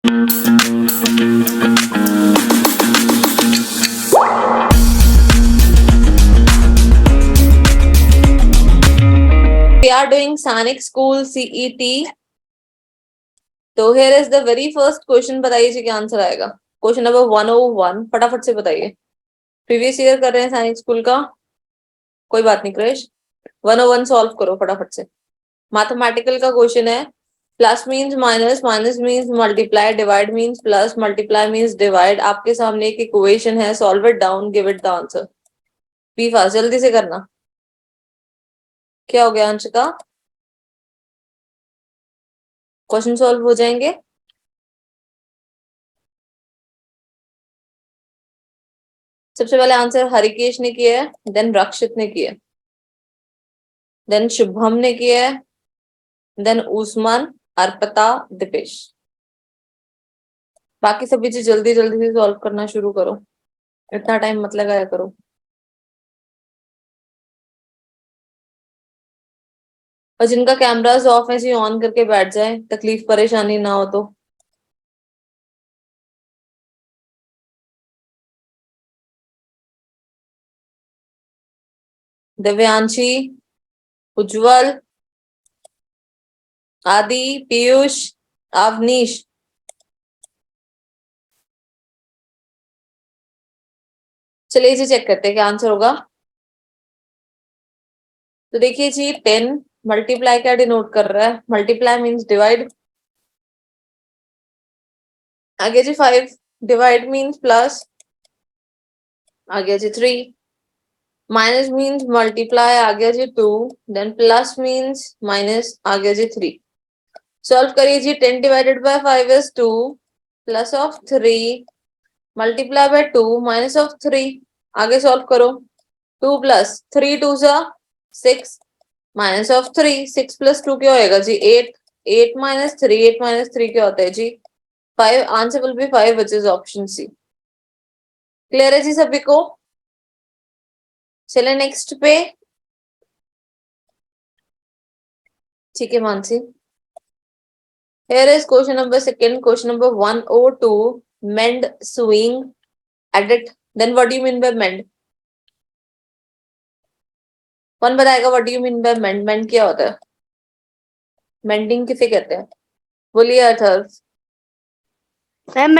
We are doing Sonic School CET. तो here is the very first question. बताइए जी क्या answer आएगा. Question number 101 फटाफट से बताइए. प्रीवियस ईयर कर रहे हैं सैनिक स्कूल का, कोई बात नहीं क्रेश. 101 सॉल्व करो फटाफट से. मैथमेटिकल का क्वेश्चन है. Plus means minus, minus means multiply, divide means plus, multiply means divide. आपके सामने एक इक्वेशन है, solve it down, give it the answer. Be fast, जल्दी से करना. क्या हो गया अंशिका? क्वेश्चन सॉल्व हो जाएंगे. सबसे पहले आंसर हरिकेश ने किया है, देन रक्षित ने किया है, देन शुभम ने किया है, देन उस्मान, अर्पिता, दिपेश. बाकी सभी चीज जल्दी जल्दी से सॉल्व करना शुरू करो, इतना टाइम मत लगाया करो. और जिनका कैमरास ऑफ है जी ऑन करके बैठ जाए, तकलीफ परेशानी ना हो तो. दिव्यांशी, उज्जवल, आदि, पीयूष, अवनीश. चलिए जी चेक करते हैं क्या आंसर होगा. तो देखिए जी 10 मल्टीप्लाई क्या डिनोट कर रहा है? Multiply means divide. आगे जी 5 डिवाइड मीन्स प्लस. आगे जी 3 माइनस मीन्स मल्टीप्लाई. आगे जी 2 देन प्लस मीन्स माइनस. आगे जी 3. सॉल्व करिए जी. 10 divided by 5 is 2 plus of 3 multiply by 2 minus of 3. आगे सॉल्व करो. 2 प्लस 3 2 जा 6 माइनस ऑफ 3. 6 प्लस 2 क्या होएगा जी? 8. 8 माइनस 3. 8 माइनस 3 क्या होता है जी? 5. Answer will be 5 which is option C. Clear है जी सभी को? चले नेक्स्ट पे. ठीक है Mansi. Here is question number second. Question number 102. Mend, swing, edit. Then what do you mean by mend? कौन बताएगा what do you mean by mend? Mend क्या होता है? Mending किसे कहते हैं? बोलिए अर्थर. मैम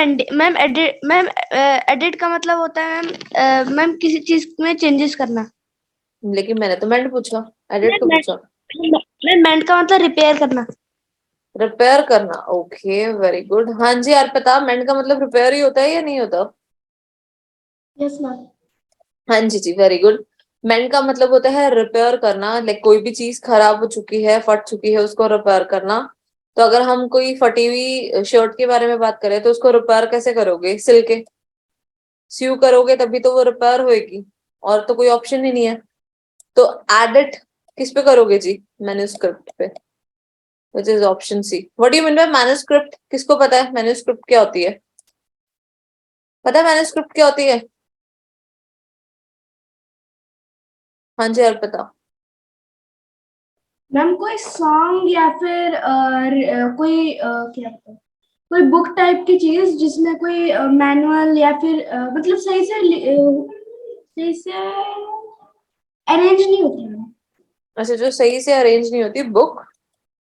एडिट का मतलब होता है मैम किसी चीज में चेंजेस करना. लेकिन मैंने तो मेंड पूछा, एडिट तो पूछा. मैम मेंड का मतलब रिपेयर करना. रिपेयर करना. Okay very good. हाँ जी अर्पिता, मेंड का मतलब रिपेयर ही होता है या नहीं होता? Yes ma'am. हाँ जी जी वेरी गुड. मेंड का मतलब होता है रिपेयर करना. लाइक कोई भी चीज खराब हो चुकी है, फट चुकी है, उसको रिपेयर करना. तो अगर हम कोई फटी हुई शर्ट के बारे में बात करें तो उसको रिपेयर कैसे करोगे? सिल के स्यू करोगे तभी तो वो रिपेयर होएगी, और तो कोई ऑप्शन ही नहीं है. तो एडिट किस पे करोगे जी? मैन्युस्क्रिप्ट पे, which is option C. What do you mean by manuscript? किसको पता है मैन्युस्क्रिप्ट क्या होती है? पता है मैन्युस्क्रिप्ट क्या होती है? हाँ जी अर्पिता. मैम कोई सॉन्ग या फिर कोई क्या होता है, कोई बुक टाइप की चीज जिसमें कोई मैनुअल या फिर मतलब सही से अरेंज नहीं होती है. अच्छा, जो सही से अरेंज नहीं होती बुक.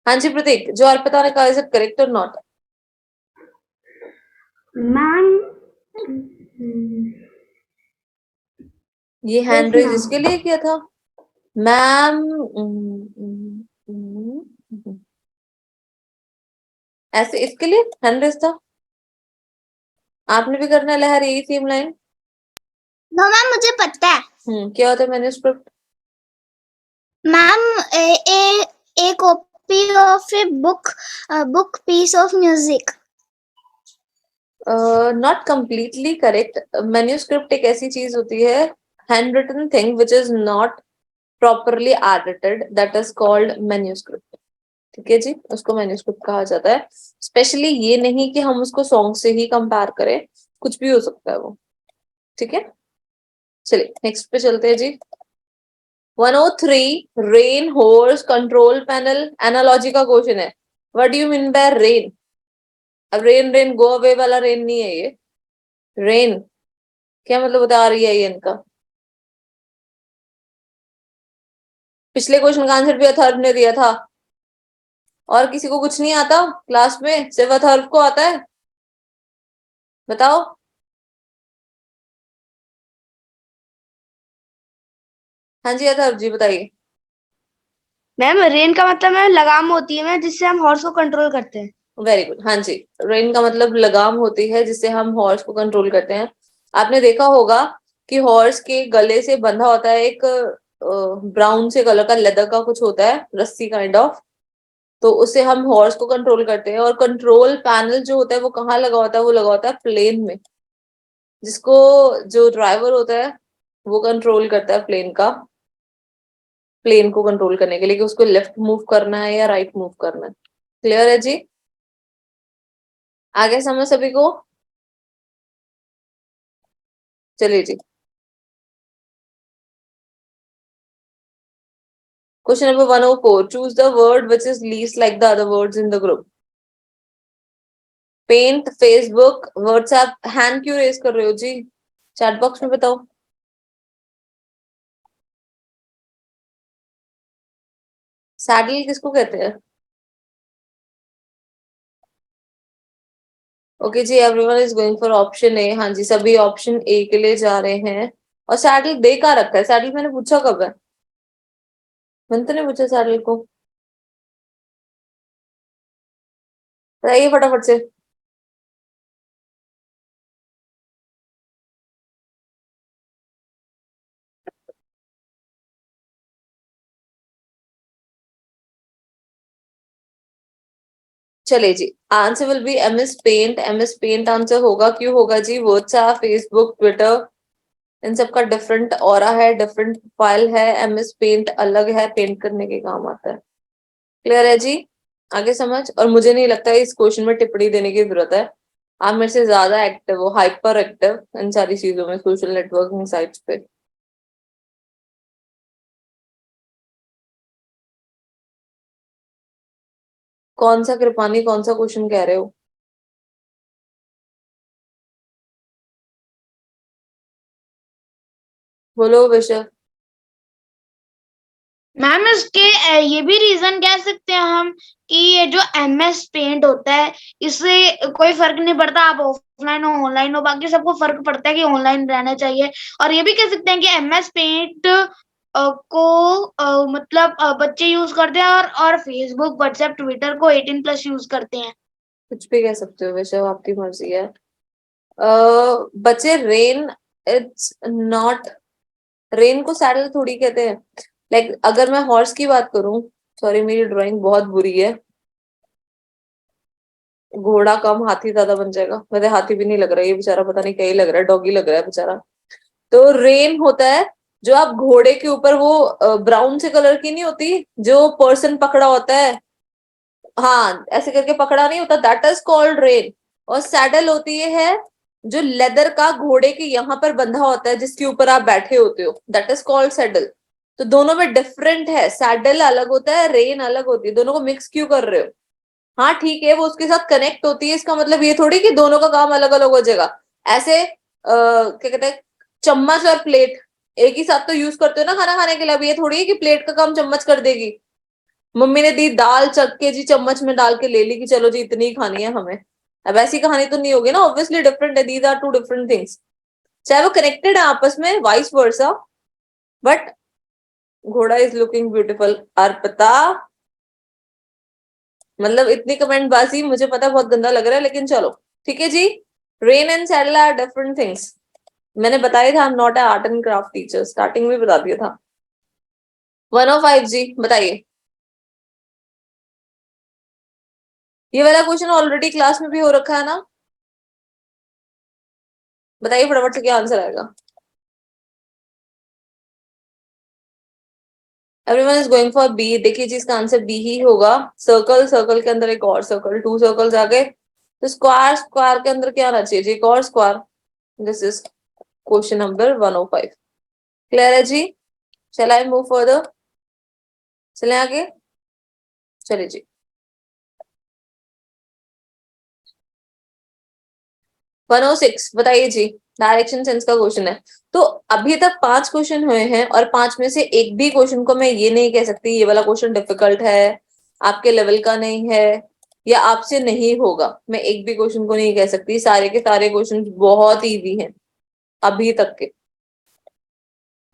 हाँ जी प्रतीक, जो अर्पिता ने कहा इज इट करेक्ट और नॉट? मैम ये हैंड रेज इसके लिए किया था मैम. ऐसे इसके लिए हैंड रेज था. आपने भी करना है लहर यही सेम लाइन. नो मैम मुझे पता है. क्या होता है manuscript? Ma'am a copy of a book piece of music. Not completely correct. Manuscript एक ऐसी चीज होती है, hand written thing which is not properly edited, that is called manuscript. ठीक है जी, उसको मैन्युस्क्रिप्ट कहा जाता है. स्पेशली ये नहीं कि हम उसको सॉन्ग से ही कंपेयर करें, कुछ भी हो सकता है वो. ठीक है, चलिए नेक्स्ट पे चलते हैं जी. 103 rein horse control panel. Analogy का क्वेश्चन है. What do you mean by rein? अब रेन रेन गो अवे वाला रेन नहीं है ये। रेन क्या मतलब बता रही है ये इनका? पिछले क्वेश्चन का आंसर भी अथर्व ने दिया था। और किसी को कुछ नहीं आता क्लास में, सिर्फ अथर्व को आता है? बताओ। हाँ जी अथर्व जी बताइए। मैम रेन का मतलब मैम लगाम होती है मैम, जिससे हम हॉर्स को कंट्रोल करते हैं। वेरी गुड, हाँ जी। रेन का मतलब लगाम होती है जिससे हम हॉर्स को कंट्रोल करते हैं। आपने देखा होगा कि हॉर्स के गले से बंधा होता है एक ब्राउन से कलर का लेदर का कुछ होता है, रस्सी काइंड ऑफ। तो उससे हम हॉर्स को कंट्रोल करते हैं। और कंट्रोल पैनल जो होता है वो कहाँ लगा होता है? वो लगा होता है प्लेन में, जिसको जो ड्राइवर होता है वो कंट्रोल करता है प्लेन का, प्लेन को कंट्रोल करने के लिए कि उसको लेफ्ट मूव करना है या राइट मूव करना है। क्लियर है जी? आगे समझ सभी को? चलिए जी। Question number 104, choose the word which is least like the other words in the group. Paint, Facebook, WhatsApp. Hand क्यों रेज कर रहे हो जी? चैट बॉक्स में बताओ। सैडल किसको कहते हैं? ओके जी, everyone is going for option A. हाँ जी, सभी ऑप्शन ए के लिए जा रहे हैं। और सैडल दे का रखा है? सैडल मैंने पूछा कब है? मैंने तो नहीं पूछा सैडल को। बताइए फटाफट से। चले जी, answer will be MS paint. MS paint answer होगा। क्यों होगा जी? व्हाट्सएप, फेसबुक, ट्विटर, इन सब का डिफरेंट ऑरा है, डिफरेंट फाइल है। एमएस पेंट अलग है, पेंट करने के काम आता है। क्लियर है जी? आगे समझ। और मुझे नहीं लगता इस क्वेश्चन में टिप्पणी देने की जरूरत है। आप मेरे से ज्यादा एक्टिव हो, हाइपर एक्टिव इन सारी चीजों में, सोशल नेटवर्किंग साइट्स पे। कौन सा कृपानी, कौन सा क्वेश्चन कह रहे हो? बोलो विषय। मैम इसके ये भी रीजन कह सकते हैं हम कि ये जो एमएस पेंट होता है, इससे कोई फर्क नहीं पड़ता आप ऑफलाइन हो ऑनलाइन हो, बाकी सबको फर्क पड़ता है कि ऑनलाइन रहना चाहिए। और ये भी कह सकते हैं कि एमएस पेंट को मतलब बच्चे यूज करते हैं, और फेसबुक व्हाट्सएप ट्विटर को 18+ यूज करते हैं। कुछ भी कह सकते हो विषय, आपकी मर्जी है। बच्चे रेन, इट्स नॉट, रेन को सैडल थोड़ी कहते हैं। लाइक अगर मैं हॉर्स की बात करूं, सॉरी मेरी ड्राइंग बहुत बुरी है। घोड़ा कम, हाथी ज्यादा बन जाएगा। वैसे हाथी भी नहीं लग रहा है, ये बेचारा पता नहीं क्या ही लग रहा है, डॉगी लग रहा है बेचारा। तो रेन होता है जो आप घोड़े के ऊपर वो ब्राउन से कलर की नहीं होती जो पर्सन पकड़ा होता है, हाँ ऐसे करके पकड़ा नहीं होता, दैट इज कॉल्ड रेन। और सैडल होती है जो लेदर का घोड़े के यहाँ पर बंधा होता है जिसके ऊपर आप बैठे होते हो, दैट इज कॉल्ड सैडल। तो दोनों में डिफरेंट है, सैडल अलग होता है, रेन अलग होती है। दोनों को मिक्स क्यों कर रहे हो? हाँ ठीक है, वो उसके साथ कनेक्ट होती है, इसका मतलब ये थोड़ी कि दोनों का काम अलग अलग हो जाएगा। ऐसे क्या कहते हैं, चम्मच और प्लेट एक ही साथ तो यूज करते हो ना खाना खाने के लिए। अब ये थोड़ी है कि प्लेट का काम चम्मच कर देगी। मम्मी ने दी दाल, चख के जी चम्मच में डाल के ले ली कि चलो जी इतनी ही खानी है हमें। अब ऐसी कहानी तो नहीं होगी ना, ऑब्वियसली डिफरेंट है, these are two different things. चाहे वो कनेक्टेड है आपस में, वाइस वर्सा, बट घोड़ा इज लुकिंग ब्यूटीफुल। अर्पिता, मतलब इतनी कमेंट बाजी, मुझे पता बहुत गंदा लग रहा है लेकिन चलो ठीक है जी। Rain and saddle are different things. मैंने बताया था, I am not a art and craft teacher, starting में बता दिया था। 105 जी बताइए। ये वाला क्वेश्चन ऑलरेडी क्लास में भी हो रखा है ना? बताइए फटाफट से क्या आंसर आएगा। Everyone is going for B. देखिए जी, इसका आंसर बी ही होगा। सर्कल, सर्कल के अंदर एक और सर्कल, टू सर्कल्स आ गए। तो स्क्वायर, स्क्वायर के अंदर क्या आना चाहिए जी? एक और square. This is question number 105। Clear है जी? चल आई मूव फर्दर, चले आगे। चलिए जी। 106 बताइए जी, डायरेक्शन सेंस का क्वेश्चन है। तो अभी तक 5 क्वेश्चन हुए हैं और 5 में से एक भी क्वेश्चन को मैं ये नहीं कह सकती ये वाला क्वेश्चन डिफिकल्ट है, आपके लेवल का नहीं है या आपसे नहीं होगा। मैं एक भी क्वेश्चन को नहीं कह सकती, सारे के सारे क्वेश्चन बहुत इजी हैं अभी तक के।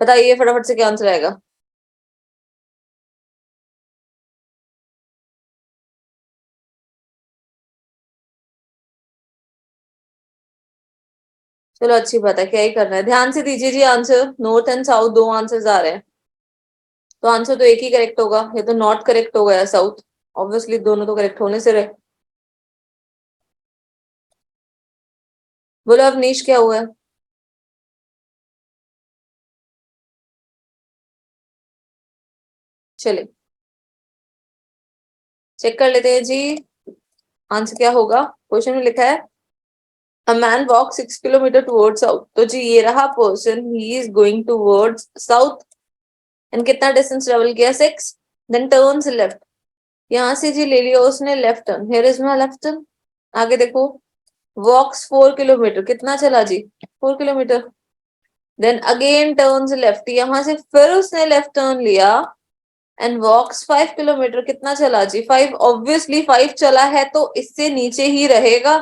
बताइए फटाफट से क्या आंसर आएगा। चलो अच्छी बात है, क्या ही करना है, ध्यान से दीजिए जी आंसर। नॉर्थ एंड साउथ दो आंसर्स आ रहे हैं, तो आंसर तो एक ही करेक्ट होगा, या तो नॉर्थ करेक्ट होगा या साउथ। ऑब्वियसली दोनों तो करेक्ट होने से रहे। बोलो अवनीश क्या हुआ है। चले चेक कर लेते हैं जी आंसर क्या होगा। क्वेश्चन में लिखा है a man walk 6 kilometre towards south. तो जी ये रहा person, he is going towards south and कितना डिस्टेंस ट्रेवल किया 6, देन टर्न्स लेफ्ट। यहाँ से जी ले लिया उसने left turn, here is my left turn. आगे देखो वॉक्स 4 किलोमीटर, कितना चला जी 4 kilometre, then again turns left, यहाँ से फिर उसने लेफ्ट टर्न लिया एंड वॉक्स 5 किलोमीटर, कितना चला जी 5। ऑब्वियसली 5 चला है तो इससे नीचे ही रहेगा,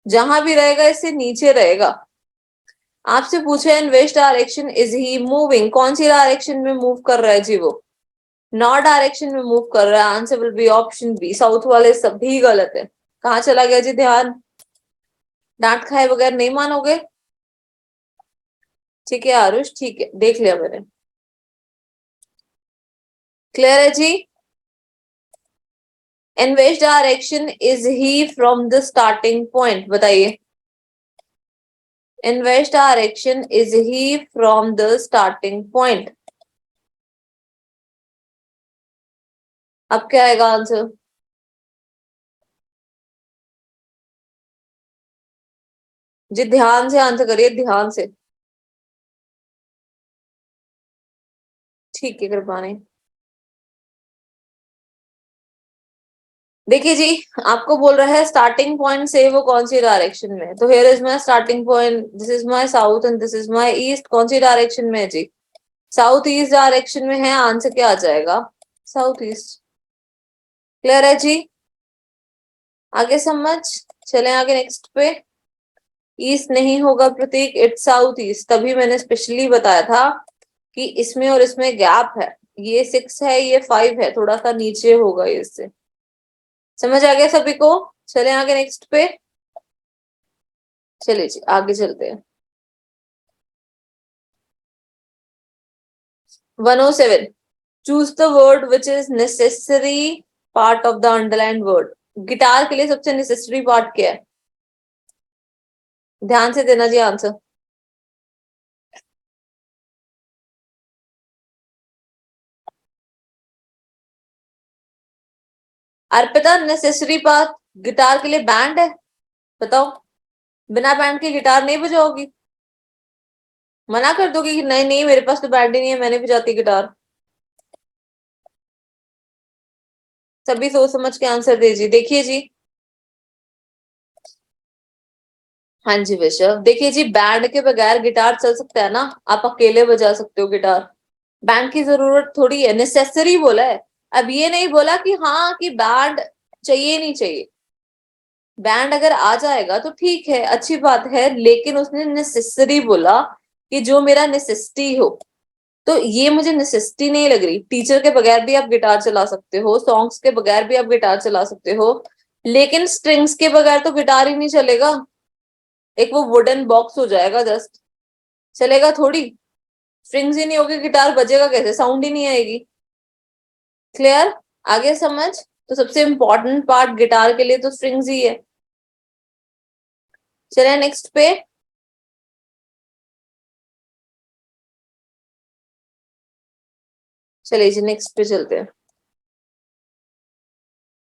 जहां भी रहेगा इससे नीचे रहेगा। आपसे पूछे in which direction is he moving, कौन सी डायरेक्शन में मूव कर रहा है जी वो, नॉर्थ डायरेक्शन में मूव कर रहा है। Answer will be option B, south वाले सभी गलत है। कहाँ चला गया जी ध्यान, डांट खाए बगैर नहीं मानोगे। ठीक है आरुष, ठीक है देख लिया मैंने, क्लियर है जी। In which direction is he from the starting point, बताइए in which direction is he from the starting point। अब क्या आएगा आंसर। जी ध्यान से आंसर करिए, ध्यान से। ठीक है कृपानी, देखिए जी आपको बोल रहा है स्टार्टिंग पॉइंट से वो कौन सी डायरेक्शन में है। तो here is my starting point, this is my south and this is my east. कौन सी डायरेक्शन में है जी, साउथ ईस्ट डायरेक्शन में है। आंसर क्या आ जाएगा, साउथ ईस्ट। क्लियर है जी, आगे समझ। चले आगे नेक्स्ट पे। ईस्ट नहीं होगा प्रतीक, इट्स साउथ ईस्ट। तभी मैंने स्पेशली बताया था कि इसमें और इसमें गैप है, ये 6 है ये 5 है, थोड़ा सा नीचे होगा ये इससे। समझ आ गया सभी को। चले आगे नेक्स्ट पे, चलिए जी आगे चलते हैं। 107 choose the word which is necessary part of the underline word. Guitar के लिए सबसे नेसेसरी पार्ट क्या है, ध्यान से देना जी answer. Arpita necessary part guitar के लिए बैंड है, बताओ। बिना बैंड के गिटार नहीं बजाओगी, मना कर दोगे कि नहीं नहीं मेरे पास तो बैंड ही नहीं है, मैंने बजाती गिटार। सभी सोच समझ के आंसर दीजिए। देखिए जी, हाँ जी विशव, देखिए जी बैंड के बगैर गिटार चल सकता है ना, आप अकेले बजा सकते हो गिटार, बैंड की जरूरत थोड़ी है। नेसेसरी बोला है, अब ये नहीं बोला कि हाँ कि बैंड चाहिए नहीं चाहिए। बैंड अगर आ जाएगा तो ठीक है अच्छी बात है, लेकिन उसने नेसेसरी बोला कि जो मेरा नेसेसिटी हो। तो ये मुझे नेसेसिटी नहीं लग रही। टीचर के बगैर भी आप गिटार चला सकते हो, सॉन्ग्स के बगैर भी आप गिटार चला सकते हो, लेकिन स्ट्रिंग्स के बगैर तो गिटार ही नहीं चलेगा। एक वो वुडन बॉक्स हो जाएगा जस्ट, चलेगा थोड़ी। स्ट्रिंग्स ही नहीं होगी गिटार बजेगा कैसे, साउंड ही नहीं आएगी। क्लियर, आगे समझ। तो सबसे इंपॉर्टेंट पार्ट गिटार के लिए तो स्ट्रिंग्स ही है। चलिए नेक्स्ट पे, चलिए जी नेक्स्ट पे चलते हैं।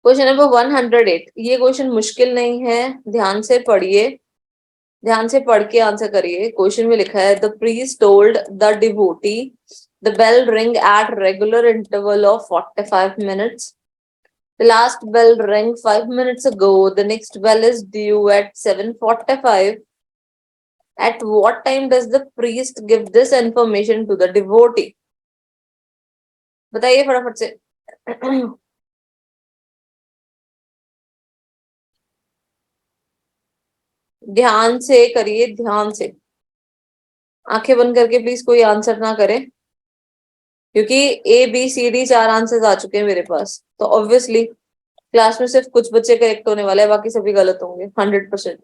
क्वेश्चन नंबर 108, ये क्वेश्चन मुश्किल नहीं है, ध्यान से पढ़िए, ध्यान से पढ़ के आंसर करिए। क्वेश्चन में लिखा है the priest told the devotee the bell ring at regular interval of 45 minutes The last bell rang 5 minutes ago. The next bell is due at 7:45. At what time does the priest give this information to the devotee? बताइए फटाफट से. ध्यान से करिए, ध्यान से. आंखें बंद करके प्लीज कोई आंसर ना करे, क्योंकि A B C D 4 answers आ चुके हैं मेरे पास, तो ऑब्वियसली क्लास में सिर्फ कुछ बच्चे करेक्ट होने वाले हैं, बाकी सभी गलत होंगे 100%.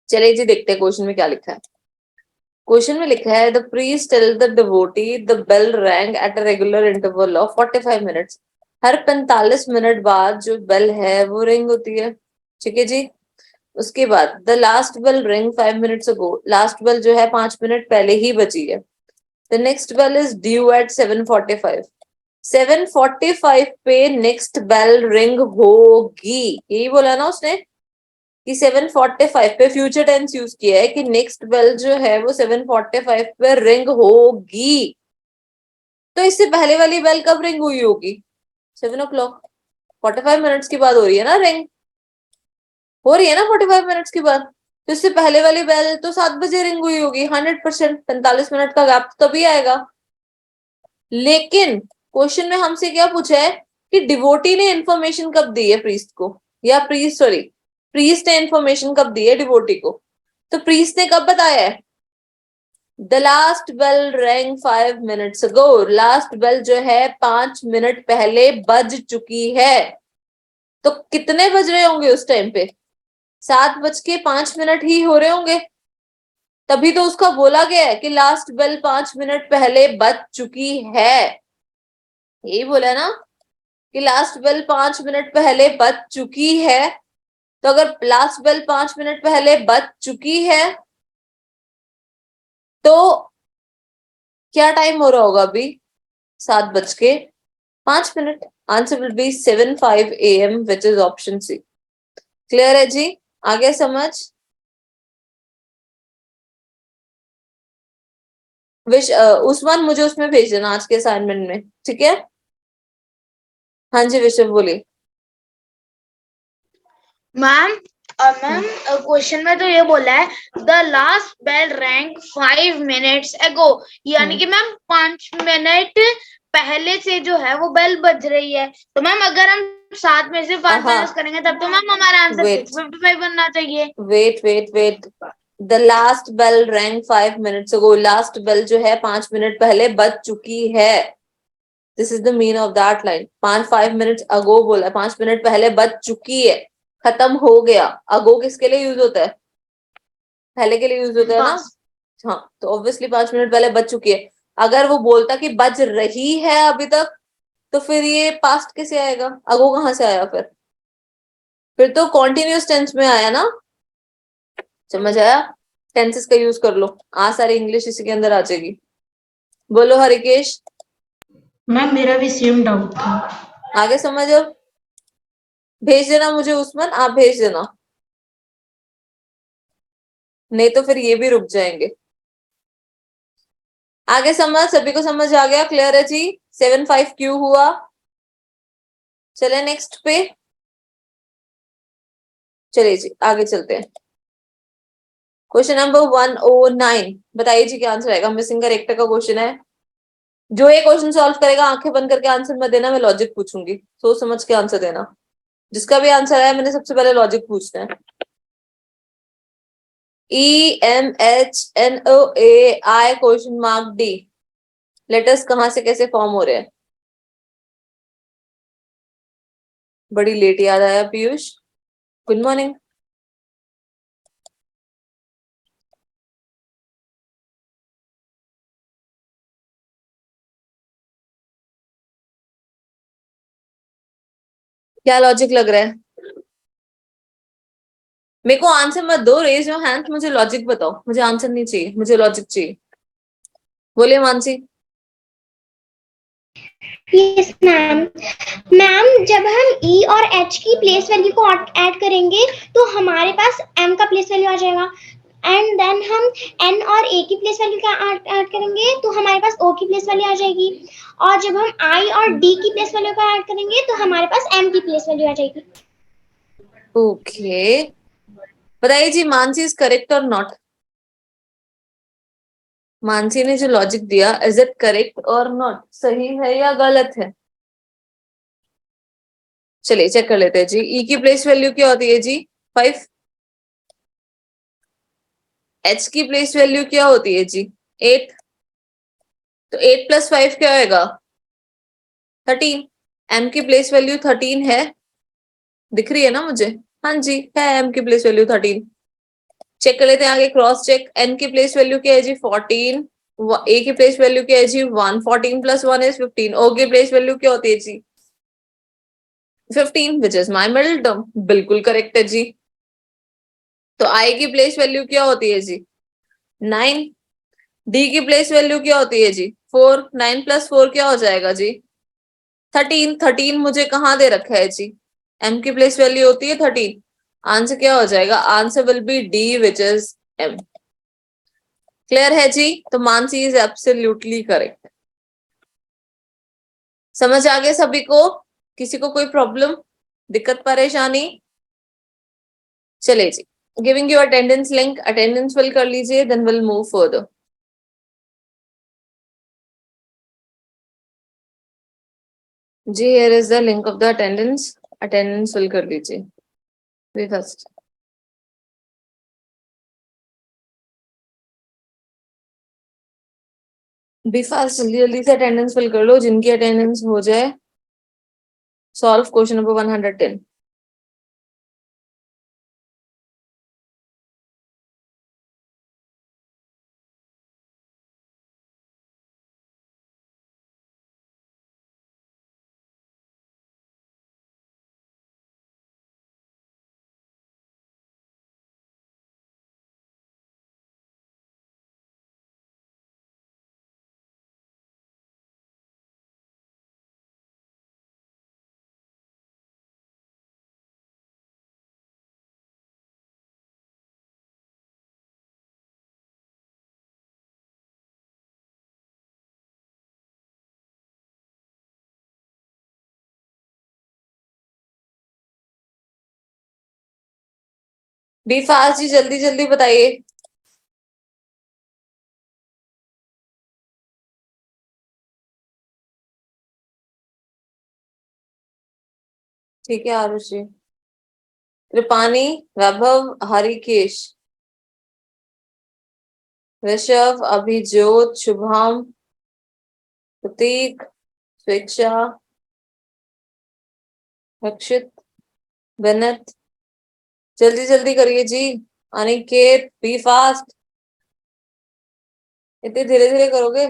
चलिए जी देखते हैं क्वेश्चन में क्या लिखा है. क्वेश्चन में लिखा है the priest tell the devotee the bell rang at a regular interval of 45 minutes. हर 45 मिनट बाद जो बेल है वो रिंग होती है. ठीक है जी. उसके बाद the last bell ring 5 minutes ago. Last bell जो है 5 मिनट पहले ही बजी है. The next bell is due at 7:45. 7:45 पे नेक्स्ट बेल रिंग होगी. यही बोला ना उसने कि 7:45 पे फ्यूचर टेंस यूज किया है कि नेक्स्ट बेल जो है वो 7:45 पे रिंग होगी. तो इससे पहले वाली बेल कब रिंग हुई होगी? 7 o'clock. 45 मिनट्स की बात हो रही है ना, रिंग हो रही है ना 45 मिनट्स की बात. तो इससे पहले वाली बेल तो 7 बजे रिंग हुई होगी 100%. 45 मिनट का गैप तभी आएगा. लेकिन क्वेश्चन में हमसे क्या पूछा है कि डिवोटी ने इंफॉर्मेशन कब दी है प्रीस्ट को, या प्रीस्ट ने इंफॉर्मेशन कब दी है डिवोटी को. तो प्रीस्ट ने कब बताया है? The last bell rang 5 minutes ago. Last bell जो है 5 मिनट पहले बज चुकी है. तो कितने बज रहे होंगे उस टाइम पे? 7:05 ही हो रहे होंगे. तभी तो उसका बोला गया है कि लास्ट बेल 5 मिनट पहले बज चुकी है. यही बोला ना कि लास्ट बेल 5 मिनट पहले बज चुकी है. तो अगर लास्ट बेल 5 मिनट पहले बज चुकी है तो क्या टाइम हो रहा होगा अभी? 7:05. Answer will be 7:05 AM, which is option C. Clear है जी? आगे समझ. उस्मान मुझे उसमें भेज देना आज के असाइनमेंट में, ठीक है? हाँ जी विश्व बोलिए. मैम मैम क्वेश्चन में तो ये बोला है the last bell rang 5 minutes ago, यानी कि मैम 5 मिनट पहले से जो है वो बेल बज रही है. तो मैम अगर हम 7 में से 5 माइनस करेंगे तब तो मैम हमारा आंसर 6:55 बनना चाहिए. Wait. The last bell rang 5 minutes ago. Last bell जो है 5 मिनट पहले बज चुकी है. This is the mean of that line. 5 minutes ago बोला, 5 मिनट पहले बज चुकी है, खत्म हो गया. अगो किसके लिए यूज होता है? पहले के लिए यूज होता है ना. हाँ, तो ऑब्वियसली 5 मिनट पहले बज चुकी है. अगर वो बोलता कि बज रही है अभी तक, तो फिर ये पास्ट कैसे आएगा? अगो कहाँ से आया? फिर तो कॉन्टिन्यूस टेंस में आया ना. समझ आया? टेंसेस का यूज कर लो, सारी इंग्लिश इसी के अंदर आ जाएगी. बोलो हरिकेश. मैम मेरा भी सेम डाउट था. आगे समझो. भेज देना मुझे उस्मान, आप भेज देना, नहीं तो फिर ये भी रुक जाएंगे. आगे समझ, सभी को समझ आ गया? क्लियर है जी? 7:05 क्यों हुआ? चले नेक्स्ट पे. चलिए जी आगे चलते हैं. Question number 109. बताइए जी क्या आंसर आएगा. मिसिंग करेक्टर का क्वेश्चन है. जो ये क्वेश्चन सॉल्व करेगा आंखें बंद करके आंसर मत देना, मैं लॉजिक पूछूंगी, सोच समझ के आंसर देना. जिसका भी आंसर आया मैंने सबसे पहले लॉजिक पूछना है. EMHNOAI question mark D. Letters कहां से कैसे फॉर्म हो रहे हैं? बड़ी लेट याद आया पीयूष. Good morning. क्या लॉजिक लग रहा है? मेरे को आंसर मत दो, रेज योर हैंड. मुझे लॉजिक बताओ, मुझे आंसर नहीं चाहिए, मुझे लॉजिक चाहिए. बोलिए मानसी. Yes ma'am. मैम जब हम ई और एच की प्लेस वैल्यू को ऐड करेंगे तो हमारे पास एम का प्लेस वैल्यू आ जाएगा, एंड देन हम एन और ए की प्लेस वैल्यू का ऐड करेंगे तो हमारे पास ओ की प्लेस वैल्यू आ जाएगी, और जब हम आई और डी की प्लेस वैल्यू का ऐड करेंगे तो हमारे पास एम की प्लेस वैल्यू आ जाएगी। ओके, बताइए जी मानसी इज करेक्ट और नॉट? मानसी ने जो लॉजिक दिया इज इट करेक्ट और नॉट, सही है या गलत है? चलिए चेक कर लेते हैं जी। ई की प्लेस वैल्यू क्या होती है जी? 5। एच की प्लेस वैल्यू क्या होती है जी? 8। तो 8 + 5 क्या होगा? 13। एम की प्लेस वैल्यू 13 है, दिख रही है ना मुझे? हाँ जी है, एम की प्लेस वैल्यू 13। चेक कर लेते हैं आगे, क्रॉस चेक। एन की प्लेस वैल्यू क्या है जी? 14। ए की प्लेस वैल्यू क्या है जी? 1। 14 + 1 इज 15। ओ की प्लेस वैल्यू क्या होती है जी? 15, which is my middle term. बिल्कुल करेक्ट है जी। तो आई की प्लेस वैल्यू क्या होती है जी? 9। डी की प्लेस वैल्यू क्या होती है जी? 4। 9 + 4 क्या हो जाएगा जी? 13। 13 मुझे कहाँ दे रखा है जी? एम की प्लेस वैल्यू होती है 13। आंसर क्या हो जाएगा? Answer will be D, which is M. Clear है जी? तो मानसी इज एब्सोल्युटली करेक्ट। समझ आ गया सभी को? किसी को कोई प्रॉब्लम, दिक्कत, परेशानी? चले जी, giving you attendance link, attendance fill कर लीजिए, देन विल मूव फर्दर। जी here is the link of the attendance, attendance fill कर लीजिए। वे फर्स्ट। बी फास्ट, जल्दी जल्दी से अटेंडेंस फिल कर लो, जिनकी अटेंडेंस हो जाए। Solve question number 110। Be fast जी, जल्दी जल्दी बताइए। ठीक है आरुषि, कृपानी, वैभव, हरिकेश, ऋषभ, अभिजोत, शुभम, प्रतीक, स्वेच्छा, रक्षित, बेनेट, जल्दी जल्दी करिए जी। अनिकेत, बी फास्ट, इतने धीरे धीरे करोगे?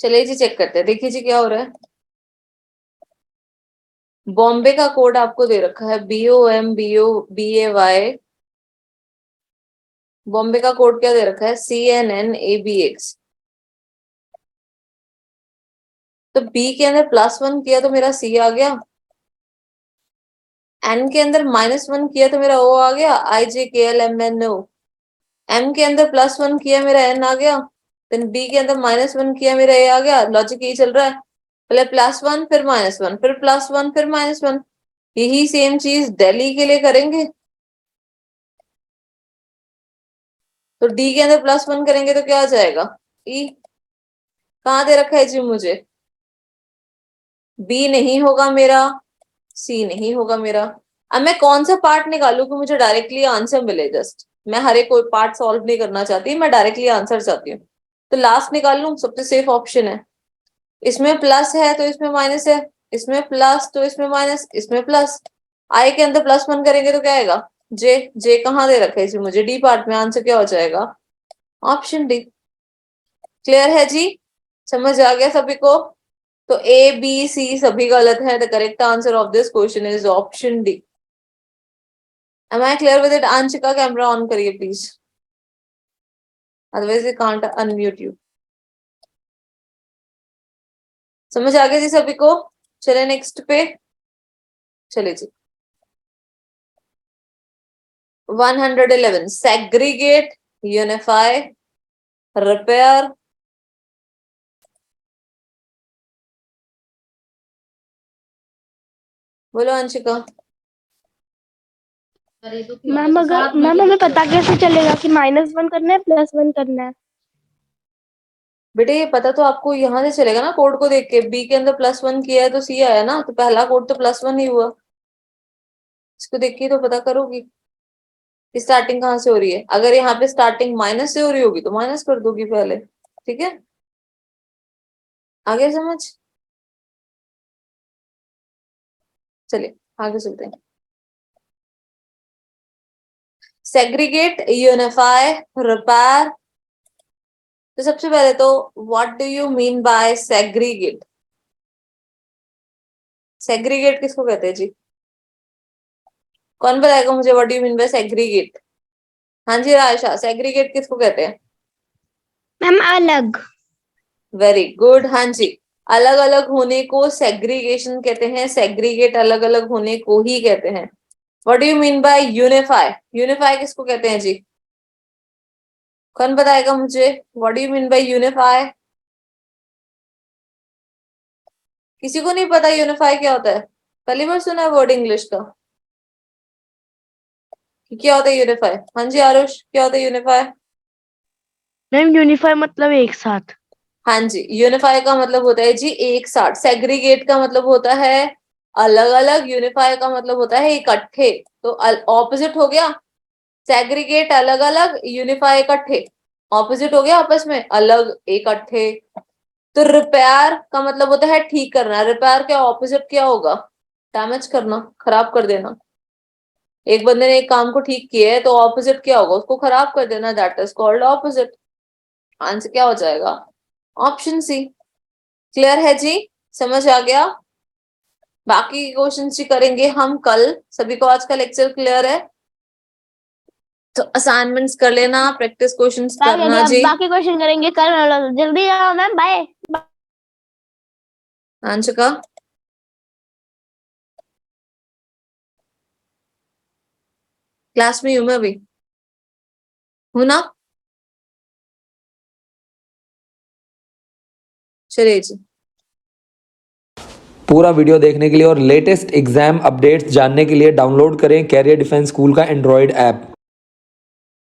चलिए जी चेक करते हैं, देखिए जी क्या हो रहा है। बॉम्बे का कोड आपको दे रखा है BOMBOBAY। बॉम्बे का कोड क्या दे रखा है? CNNABX। तो बी के अंदर +1 किया तो मेरा सी आ गया, एन के अंदर -1 किया तो मेरा ओ आ गया, IJKLMNO। एम के अंदर +1 किया मेरा एन आ गया, देन बी के अंदर -1 किया मेरा ए आ गया। लॉजिक यही चल रहा है, पहले +1 फिर -1 फिर +1 फिर -1। यही सेम चीज दिल्ली के लिए करेंगे। तो डी के अंदर +1 करेंगे तो क्या आ जाएगा? ई। कहाँ दे रखा है जी मुझे? बी नहीं होगा मेरा, सी नहीं होगा मेरा। अब मैं कौन सा पार्ट निकालू कि मुझे डायरेक्टली आंसर मिले? जस्ट मैं हर एक कोई पार्ट सॉल्व नहीं करना चाहती, मैं डायरेक्टली आंसर चाहती हूँ। तो लास्ट निकाल लूं, सबसे सेफ ऑप्शन है। इसमें प्लस है तो इसमें माइनस है, इसमें प्लस तो इसमें माइनस, इसमें प्लस। आई के अंदर +1 करेंगे तो क्या आएगा? जे। जे कहाँ दे रखा है इसे मुझे? डी पार्ट में। आंसर क्या हो जाएगा? Option D. क्लियर है जी? समझ आ गया सभी को? तो ए बी सी सभी गलत है। The correct answer of this question is option D. Am I clear with it? Anshika camera on करिए please, otherwise we can't unmute you. समझ आ गया जी सभी को? चले नेक्स्ट पे, चले जी। 111 सेग्रीगेट, यूनिफाई, रिपेयर। बोलो अंशिका। मैम अगर मैम हमें पता कैसे चलेगा कि -1 करना है +1 करना है? बेटे ये पता तो आपको यहाँ से चलेगा ना, कोड को देख के। बी के अंदर +1 किया है तो सी आया ना, तो पहला कोड तो +1 ही हुआ। इसको देख के तो पता करोगी कि स्टार्टिंग कहाँ से हो रही है। अगर यहाँ पे स्टार्टिंग माइनस से हो रही होगी तो माइनस कर दोगी पहले। ठीक है, आगे समझ? चलिए आगे चलते हैं। Segregate, unify, repair. तो सबसे पहले तो what do you mean bye segregate? Segregate किसको कहते हैं जी? कौन बताएगा मुझे what do you mean bye segregate? हाँ जी रायशा, सेग्रीगेट किसको कहते हैं? मैम अलग। Very good. हाँ जी, अलग अलग होने को सेग्रीगेशन कहते हैं, सेग्रीगेट अलग अलग होने को ही कहते हैं। What do you mean bye unify? Unify किसको कहते हैं जी? कौन बताएगा मुझे what do you mean bye unify? किसी को नहीं पता यूनिफाई क्या होता है? पहली बार सुना है वर्ड इंग्लिश का कि क्या होता है यूनिफाई। हाँ जी आरुष, क्या होता है यूनिफाई? मैम यूनिफाई मतलब एक साथ। हाँ जी, यूनिफाई का मतलब होता है जी एक साथ। सेग्रीगेट का मतलब होता है अलग अलग, यूनिफाई का मतलब होता है इकट्ठे। तो ऑपोजिट हो गया, सेग्रीगेट अलग अलग, यूनिफाई इकट्ठे। ऑपोजिट हो गया आपस में, अलग इकट्ठे। तो रिपेयर का मतलब होता है ठीक करना। रिपेयर के ऑपोजिट क्या होगा? डैमेज करना, खराब कर देना। एक बंदे ने एक काम को ठीक किया है तो ऑपोजिट क्या होगा? उसको खराब कर देना, that is called opposite. Answer क्या हो जाएगा? Option C. क्लियर है जी? समझ आ गया? बाकी क्वेश्चन जी करेंगे हम कल। सभी को आज का लेक्चर क्लियर है? तो असाइनमेंट्स कर लेना, प्रैक्टिस क्वेश्चंस करना जी। बाकी क्वेश्चन करेंगे कल। जल्दी आओ मैम, बाय। अंशिका क्लास में हूं मैं अभी, हूं ना? चलिए जी। पूरा वीडियो देखने के लिए और लेटेस्ट एग्जाम अपडेट्स जानने के लिए डाउनलोड करें कैरियर डिफेंस स्कूल का एंड्रॉयड ऐप।